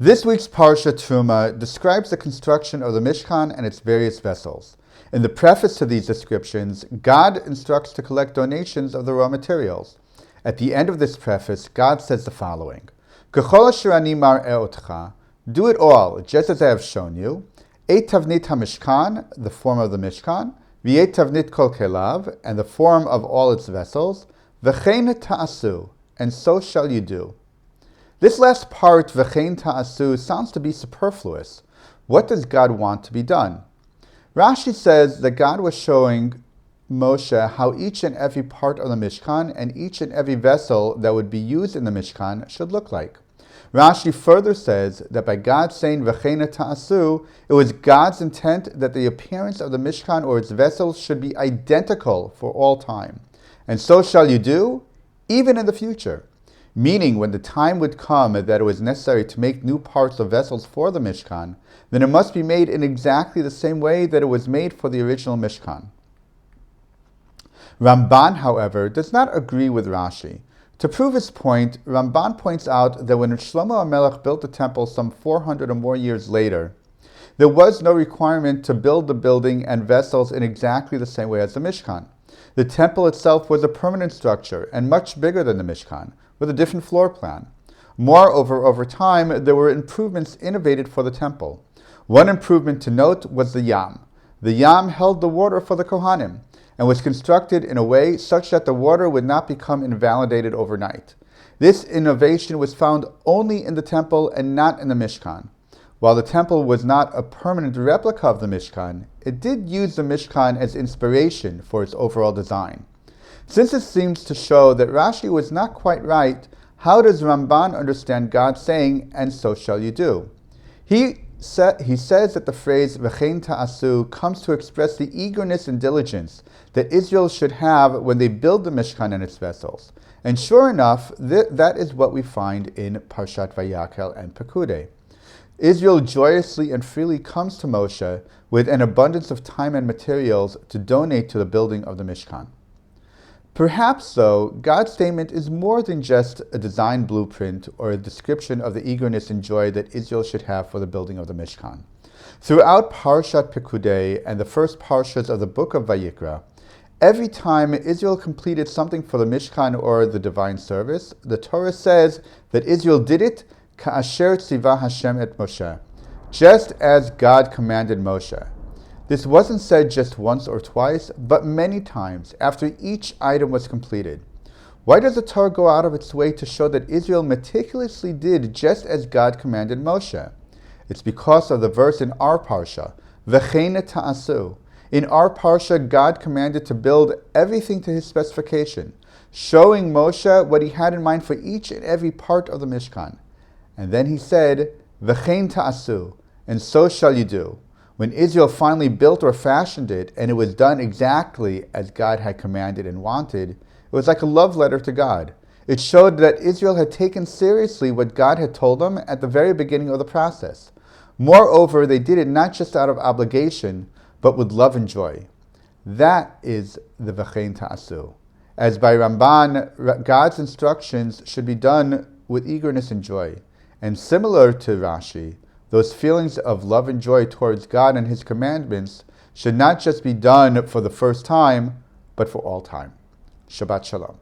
This week's Parsha Terumah describes the construction of the Mishkan and its various vessels. In the preface to these descriptions, God instructs to collect donations of the raw materials. At the end of this preface, God says the following: K'chol asher ani mar'eh otcha, do it all, just as I have shown you. Et tavnit hamishkan, the form of the Mishkan, v'et tavnit kol kelav, and the form of all its vessels, v'chein ta'asu, and so shall you do. This last part, v'chein ta'asu, sounds to be superfluous. What does God want to be done? Rashi says that God was showing Moshe how each and every part of the Mishkan and each and every vessel that would be used in the Mishkan should look like. Rashi further says that by God saying v'chein ta'asu, it was God's intent that the appearance of the Mishkan or its vessels should be identical for all time. And so shall you do, even in the future. Meaning, when the time would come that it was necessary to make new parts of vessels for the Mishkan, then it must be made in exactly the same way that it was made for the original Mishkan. Ramban, however, does not agree with Rashi. To prove his point, Ramban points out that when Shlomo HaMelech built the temple some 400 or more years later, there was no requirement to build the building and vessels in exactly the same way as the Mishkan. The temple itself was a permanent structure and much bigger than the Mishkan, with a different floor plan. Moreover, over time, there were improvements innovated for the temple. One improvement to note was the Yam. The Yam held the water for the Kohanim, and was constructed in a way such that the water would not become invalidated overnight. This innovation was found only in the temple and not in the Mishkan. While the temple was not a permanent replica of the Mishkan, it did use the Mishkan as inspiration for its overall design. Since it seems to show that Rashi was not quite right, how does Ramban understand God saying, "and so shall you do"? He says that the phrase v'chein ta'asu comes to express the eagerness and diligence that Israel should have when they build the Mishkan and its vessels. And sure enough, that is what we find in Parshat Vayakhel and Pekudei. Israel joyously and freely comes to Moshe with an abundance of time and materials to donate to the building of the Mishkan. Perhaps, though, God's statement is more than just a design blueprint or a description of the eagerness and joy that Israel should have for the building of the Mishkan. Throughout Parshat Pekudei and the first parshas of the book of Vayikra, every time Israel completed something for the Mishkan or the divine service, the Torah says that Israel did it ka'asher tzivah Hashem et Moshe, just as God commanded Moshe. This wasn't said just once or twice, but many times after each item was completed. Why does the Torah go out of its way to show that Israel meticulously did just as God commanded Moshe? It's because of the verse in our parsha, v'chein ta'asu. In our parsha, God commanded to build everything to his specification, showing Moshe what he had in mind for each and every part of the Mishkan. And then he said, v'chein ta'asu, and so shall you do. When Israel finally built or fashioned it, and it was done exactly as God had commanded and wanted, it was like a love letter to God. It showed that Israel had taken seriously what God had told them at the very beginning of the process. Moreover, they did it not just out of obligation, but with love and joy. That is the v'chein ta'asu. As by Ramban, God's instructions should be done with eagerness and joy. And similar to Rashi, those feelings of love and joy towards God and his commandments should not just be done for the first time, but for all time. Shabbat Shalom.